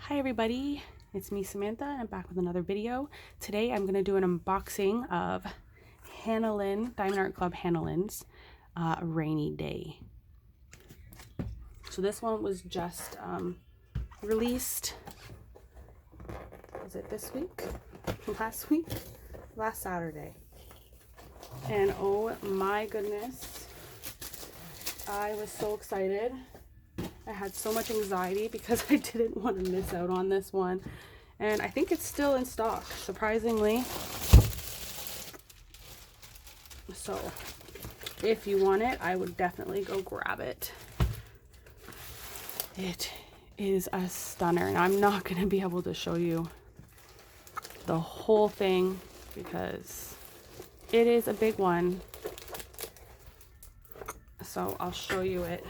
Hi everybody, it's me Samantha and I'm back with another video. Today I'm going to do an unboxing of Lynn, Diamond Art Club Lynn's Rainy Day. So this one was just released, was it this week? Last week? Last Saturday. And oh my goodness, I was so excited. I had so much anxiety because I didn't want to miss out on this one. And I think it's still in stock, surprisingly. So if you want it, I would definitely go grab it. It is a stunner. And I'm not going to be able to show you the whole thing because it is a big one. So I'll show you it.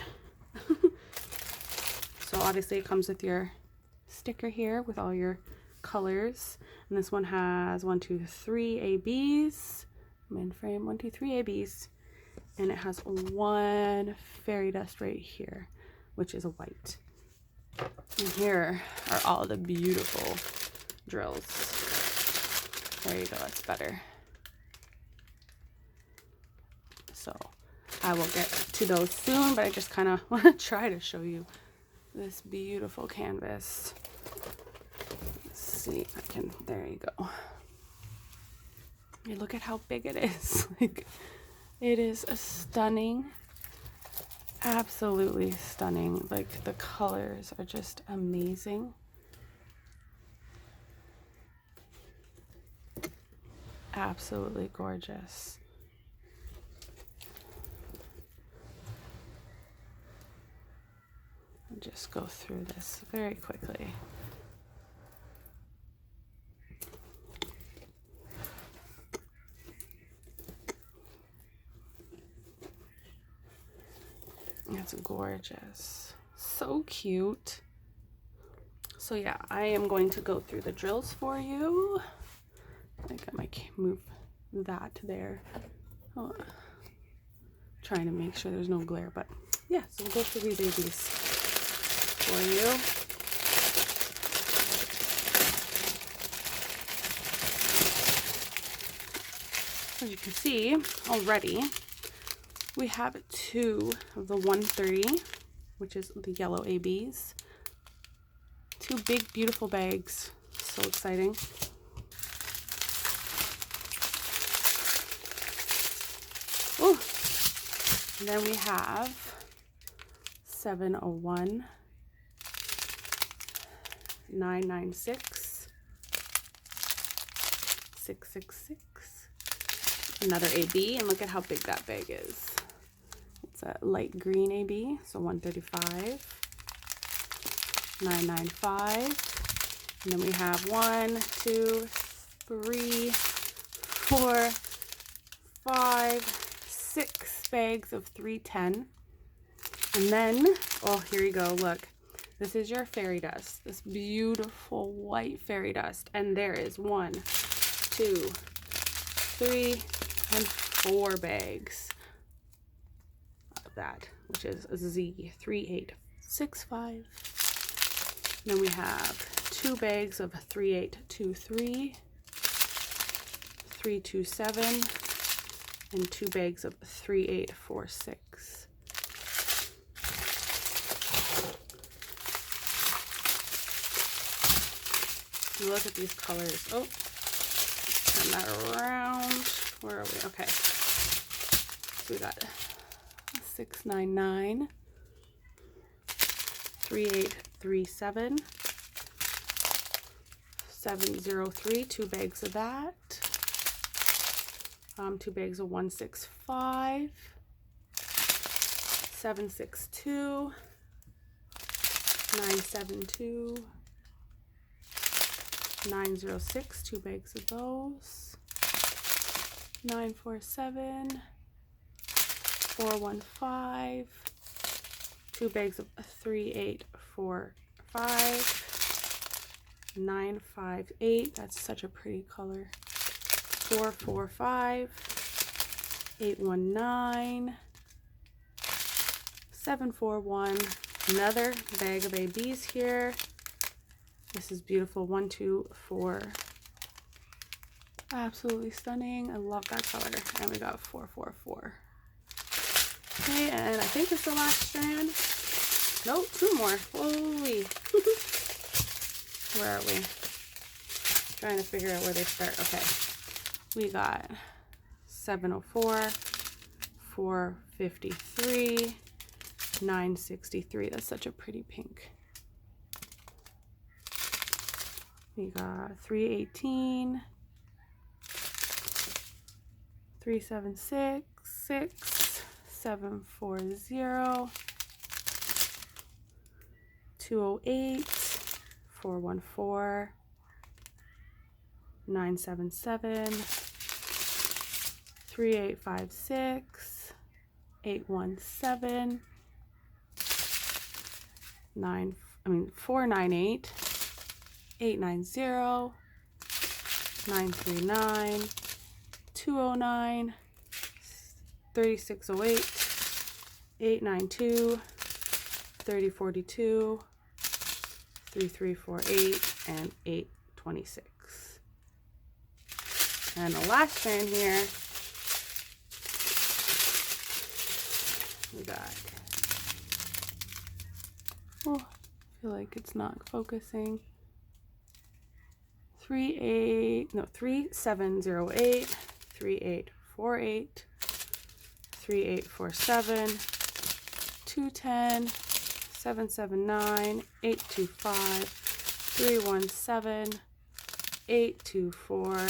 So obviously it comes with your sticker here with all your colors. And this one has 1, 2, 3 ABs. I'm in frame 1, 2, 3 ABs. And it has one fairy dust right here, which is a white. And here are all the beautiful drills. There you go, that's better. So I will get to those soon, but I just kind of want to try to show you this beautiful canvas. Let's see if I can, there you go. And look at how big it is. Like, it is a stunning, absolutely stunning. Like, the colors are just amazing. Absolutely gorgeous. I'll just go through this very quickly. It's gorgeous. So cute. So yeah, I am going to go through the drills for you. I think I might move that there. Oh, trying to make sure there's no glare, but yeah, so we'll go through these ABs for you. As you can see already, we have 2 of the 130, which is the yellow ABs. 2 big, beautiful bags. So exciting. Oh, and then we have 701, 996, 666, another AB, and look at how big that bag is. It's a light green AB, so 135, 995, and then we have 1, 2, 3, 4, 5, 6 bags of 310. And then, oh, here you go, look. This is your fairy dust, this beautiful white fairy dust. And there is 1, 2, 3, and 4 bags of that, which is Z3865. Then we have 2 bags of 3823, 327, and 2 bags of 3846. Look at these colors. Oh, turn that around. Where are we? Okay. So we got 699, 3837, 703, 2 bags of that. 2 bags of 165, 762, 972, 906, 2 bags of those, 947, 415, 2 bags of 3845, 958, that's such a pretty color, 445, 819, 741, another bag of ABs here, This is beautiful. 1, 2, 4. Absolutely stunning. I love that color. And we got 4, 4, 4. Okay, and I think it's the last strand. Nope, 2 more. Holy. Where are we? Trying to figure out where they start. Okay. We got 704, 453, 963. That's such a pretty pink. We got 318, 3766, 740, 208, 414, 977, 3856, 817, 498, 890, 939, 209, 3608, 892, 3042, 3348, and 826. And the last strand here, we got, oh, I feel like it's not focusing. 3708, 3848, 3847, 210, 779, 825, 317, 824,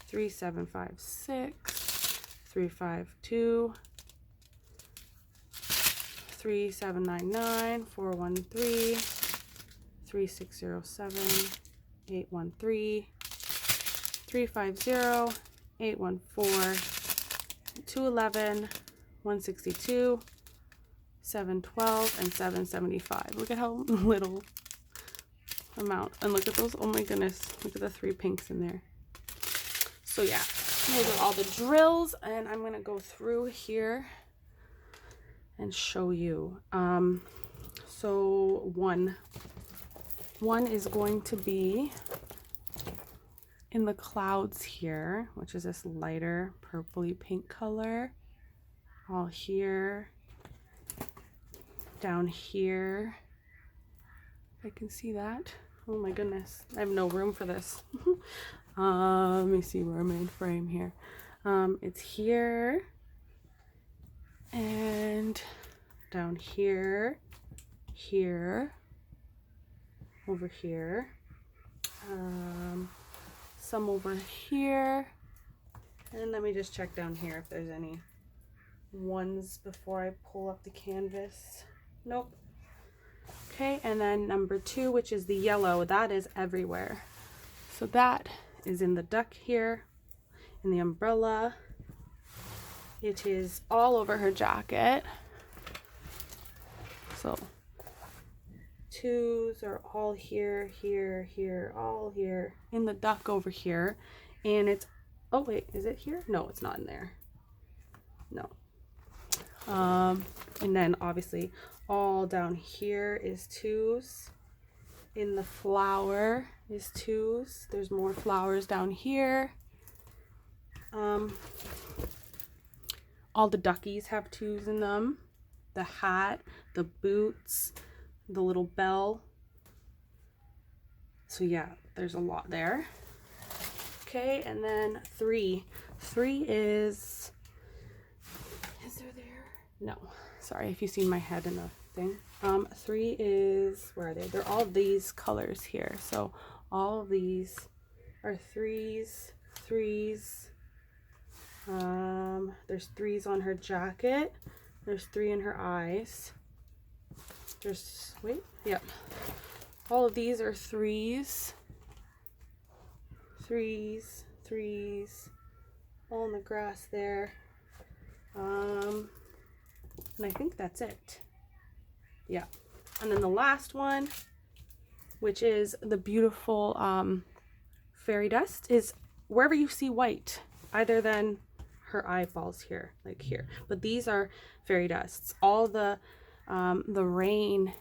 3756, 352, 3799, 413, 3607, 813, 350, 814, 211, 162, 712, and 775. Look at how little amount. And look at those. Oh my goodness. Look at the 3 pinks in there. So yeah, those are all the drills. And I'm going to go through here and show you. So one is going to be in the clouds here, which is this lighter purpley pink color. All here, down here, if I can see that. Oh my goodness, I have no room for this. Let me see where I made frame here. It's here and down here, here, over here, some over here, and let me just check down here if there's any ones before I pull up the canvas. Nope. Okay, and then number 2, which is the yellow, that is everywhere. So that is in the duck here, in the umbrella. It is all over her jacket. So 2s are all here, here, here, all here, in the duck over here. And it's, oh wait, is it here? No, it's not in there. No. And then obviously all down here is 2s. In the flower is 2s. There's more flowers down here. All the duckies have 2s in them. The hat, the boots, the little bell. So yeah, there's a lot there. Okay, and then 3. 3 is there there? No, sorry if you've seen my head in the thing. 3 is, where are they? They're all these colors here. So all of these are 3s, 3s. There's 3s on her jacket. There's 3 in her eyes. There's, wait, yep. All of these are 3s. 3s, 3s. All in the grass there. And I think that's it. Yeah. And then the last one, which is the beautiful fairy dust, is wherever you see white, other than her eyeballs here, like here. But these are fairy dusts. All the rain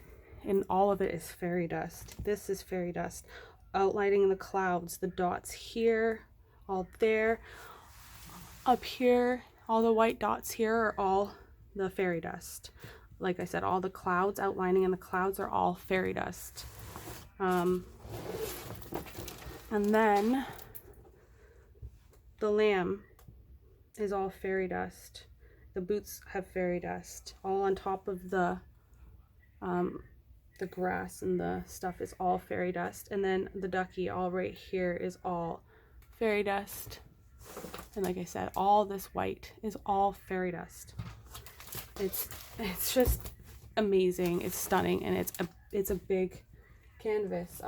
and all of it is fairy dust. This is fairy dust. outlining the clouds, the dots here, all there, up here, all the white dots here are all the fairy dust. Like I said, all the clouds outlining in the clouds are all fairy dust. And then the lamb is all fairy dust. The boots have fairy dust. All on top of the grass and the stuff is all fairy dust. And then the ducky all right here is all fairy dust. And like I said, all this white is all fairy dust. It's just amazing. It's stunning, and it's a big canvas.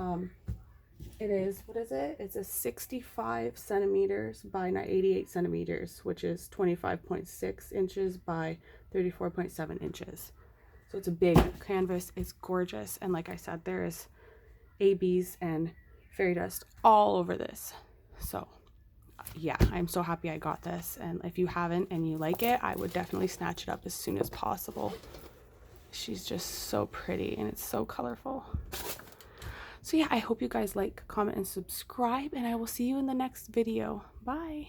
It is, what is it? It's a 65 centimeters by 88 centimeters, which is 25.6 inches by 34.7 inches. So it's a big canvas. It's gorgeous. And like I said, there is ABs and fairy dust all over this. So yeah, I'm so happy I got this. And if you haven't and you like it, I would definitely snatch it up as soon as possible. She's just so pretty and it's so colorful. So yeah, I hope you guys like, comment, and subscribe, and I will see you in the next video. Bye.